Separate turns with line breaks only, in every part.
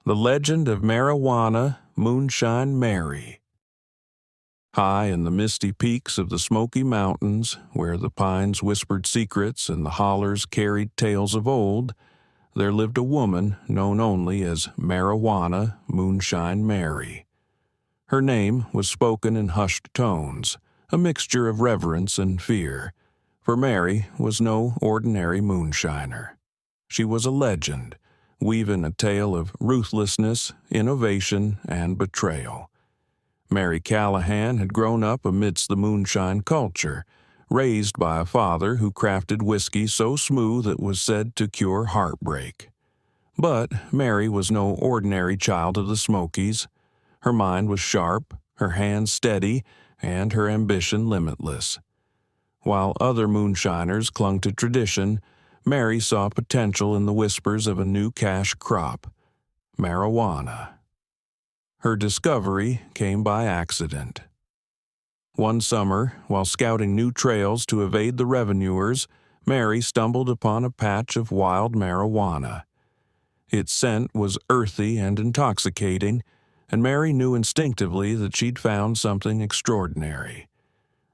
The Legend of Moonshine Mary. High in the misty peaks of the Smoky Mountains, where the pines whispered secrets and the hollers carried tales of old, there lived a woman known only as Moonshine Mary. Her name was spoken in hushed tones, a mixture of reverence and fear, for Mary was no ordinary moonshiner. She was a legend, weaving a tale of ruthlessness, innovation, and betrayal. Mary Callahan had grown up amidst the moonshine culture, raised by a father who crafted whiskey so smooth it was said to cure heartbreak. But Mary was no ordinary child of the Smokies. Her mind was sharp, her hands steady, and her ambition limitless. While other moonshiners clung to tradition, Mary saw potential in the whispers of a new cash crop: marijuana. Her discovery came by accident. One summer, while scouting new trails to evade the revenuers, Mary stumbled upon a patch of wild marijuana. Its scent was earthy and intoxicating, and Mary knew instinctively that she'd found something extraordinary.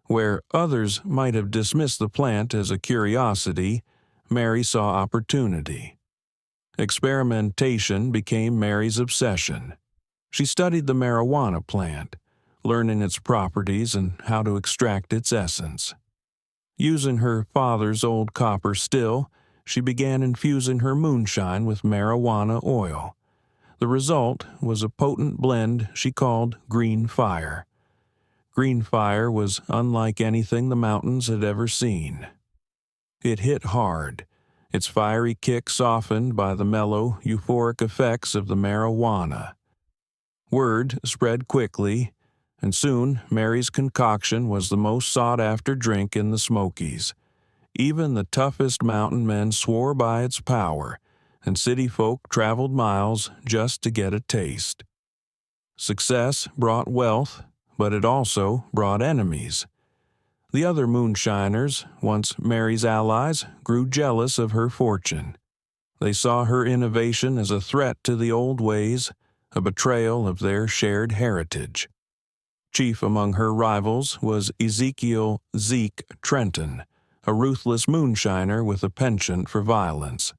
Where others might have dismissed the plant as a curiosity, Mary saw opportunity. Experimentation became Mary's obsession. She studied the marijuana plant, learning its properties and how to extract its essence. Using her father's old copper still, she began infusing her moonshine with marijuana oil. The result was a potent blend she called Green Fire. Green Fire was unlike anything the mountains had ever seen. It hit hard, its fiery kick softened by the mellow, euphoric effects of the marijuana. Word spread quickly, and soon Mary's concoction was the most sought-after drink in the Smokies. Even the toughest mountain men swore by its power, and city folk traveled miles just to get a taste. Success brought wealth, but it also brought enemies. The other moonshiners, once Mary's allies, grew jealous of her fortune. They saw her innovation as a threat to the old ways, a betrayal of their shared heritage. Chief among her rivals was Ezekiel "Zeke" Trenton, a ruthless moonshiner with a penchant for violence.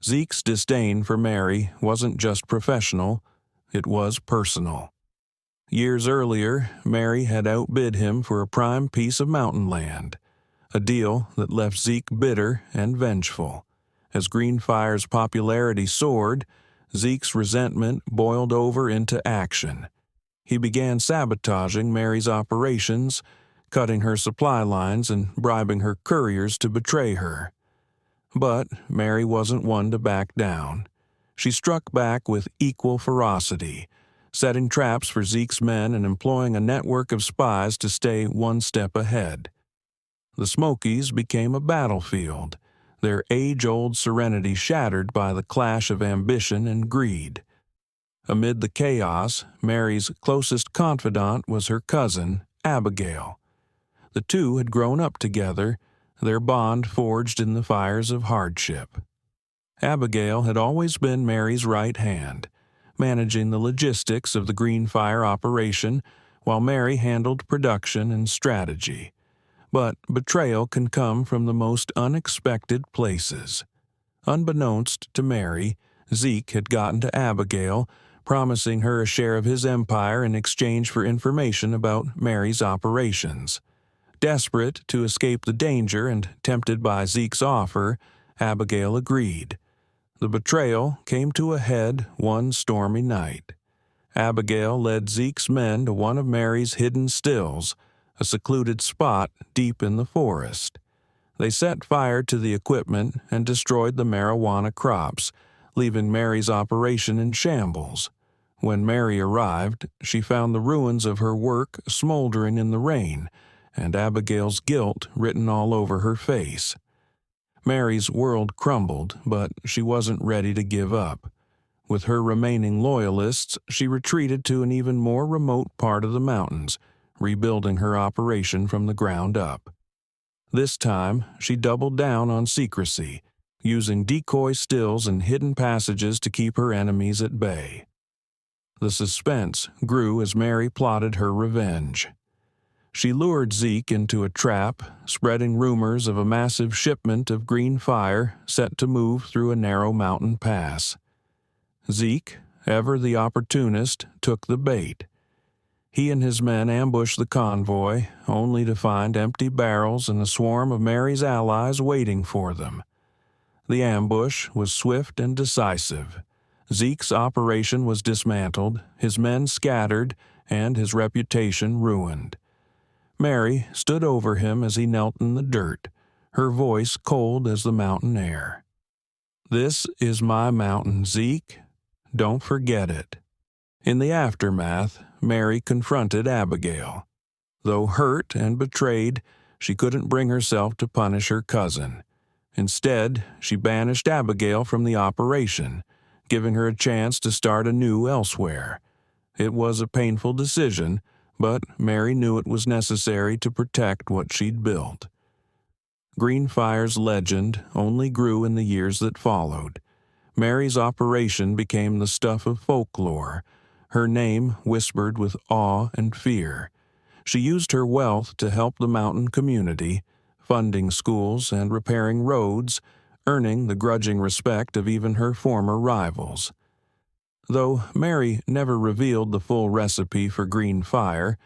Zeke's disdain for Mary wasn't just professional, it was personal. Years earlier, Mary had outbid him for a prime piece of mountain land, a deal that left Zeke bitter and vengeful. As Green Fire's popularity soared, Zeke's resentment boiled over into action. He began sabotaging Mary's operations, cutting her supply lines and bribing her couriers to betray her. But Mary wasn't one to back down. She struck back with equal ferocity, setting traps for Zeke's men and employing a network of spies to stay one step ahead. The Smokies became a battlefield, their age-old serenity shattered by the clash of ambition and greed. Amid the chaos, Mary's closest confidant was her cousin, Abigail. The two had grown up together, their bond forged in the fires of hardship. Abigail had always been Mary's right hand, managing the logistics of the Green Fire operation while Mary handled production and strategy. But betrayal can come from the most unexpected places. Unbeknownst to Mary, Zeke had gotten to Abigail, promising her a share of his empire in exchange for information about Mary's operations. Desperate to escape the danger and tempted by Zeke's offer, Abigail agreed. The betrayal came to a head one stormy night. Abigail led Zeke's men to one of Mary's hidden stills, a secluded spot deep in the forest. They set fire to the equipment and destroyed the marijuana crops, leaving Mary's operation in shambles. When Mary arrived, she found the ruins of her work smoldering in the rain, and Abigail's guilt written all over her face. Mary's world crumbled, but she wasn't ready to give up. With her remaining loyalists, she retreated to an even more remote part of the mountains, rebuilding her operation from the ground up. This time, she doubled down on secrecy, using decoy stills and hidden passages to keep her enemies at bay. The suspense grew as Mary plotted her revenge. She lured Zeke into a trap, spreading rumors of a massive shipment of green fire set to move through a narrow mountain pass. Zeke, ever the opportunist, took the bait. He and his men ambushed the convoy, only to find empty barrels and a swarm of Mary's allies waiting for them. The ambush was swift and decisive. Zeke's operation was dismantled, his men scattered, and his reputation ruined. Mary stood over him as he knelt in the dirt, her voice cold as the mountain air. "This is my mountain, Zeke. Don't forget it." In the aftermath, Mary confronted Abigail. Though hurt and betrayed, she couldn't bring herself to punish her cousin. Instead, she banished Abigail from the operation, giving her a chance to start anew elsewhere. It was a painful decision, but Mary knew it was necessary to protect what she'd built. Green Fire's legend only grew in the years that followed. Mary's operation became the stuff of folklore, her name whispered with awe and fear. She used her wealth to help the mountain community, funding schools and repairing roads, earning the grudging respect of even her former rivals. Though Mary never revealed the full recipe for Green Fire,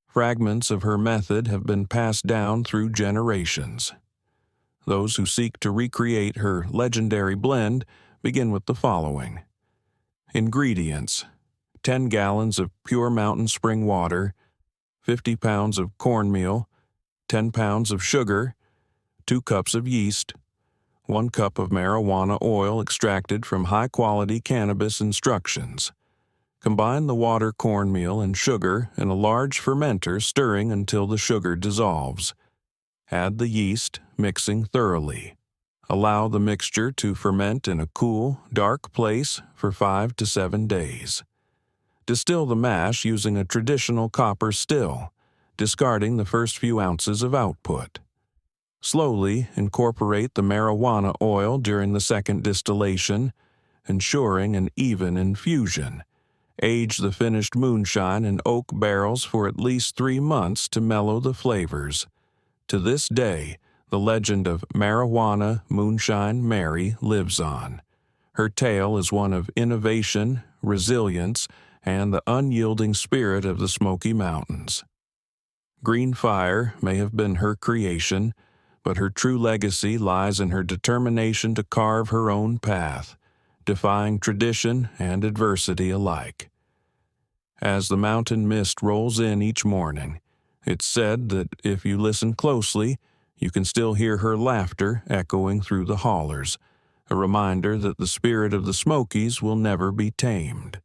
fragments of her method have been passed down through generations. Those who seek to recreate her legendary blend begin with the following. Ingredients: 10 gallons of pure mountain spring water, 50 pounds of cornmeal, 10 pounds of sugar, 2 cups of yeast, 1 cup of marijuana oil extracted from high-quality cannabis instructions. Combine the water, cornmeal, and sugar in a large fermenter, stirring until the sugar dissolves. Add the yeast, mixing thoroughly. Allow the mixture to ferment in a cool, dark place for 5 to 7 days. Distill the mash using a traditional copper still, discarding the first few ounces of output. Slowly incorporate the marijuana oil during the second distillation, ensuring an even infusion. Age the finished moonshine in oak barrels for at least 3 months to mellow the flavors. To this day, the legend of Marijuana Moonshine Mary lives on. Her tale is one of innovation, resilience, and the unyielding spirit of the Smoky Mountains. Green Fire may have been her creation, but her true legacy lies in her determination to carve her own path, defying tradition and adversity alike. As the mountain mist rolls in each morning, it's said that if you listen closely, you can still hear her laughter echoing through the hollers, a reminder that the spirit of the Smokies will never be tamed.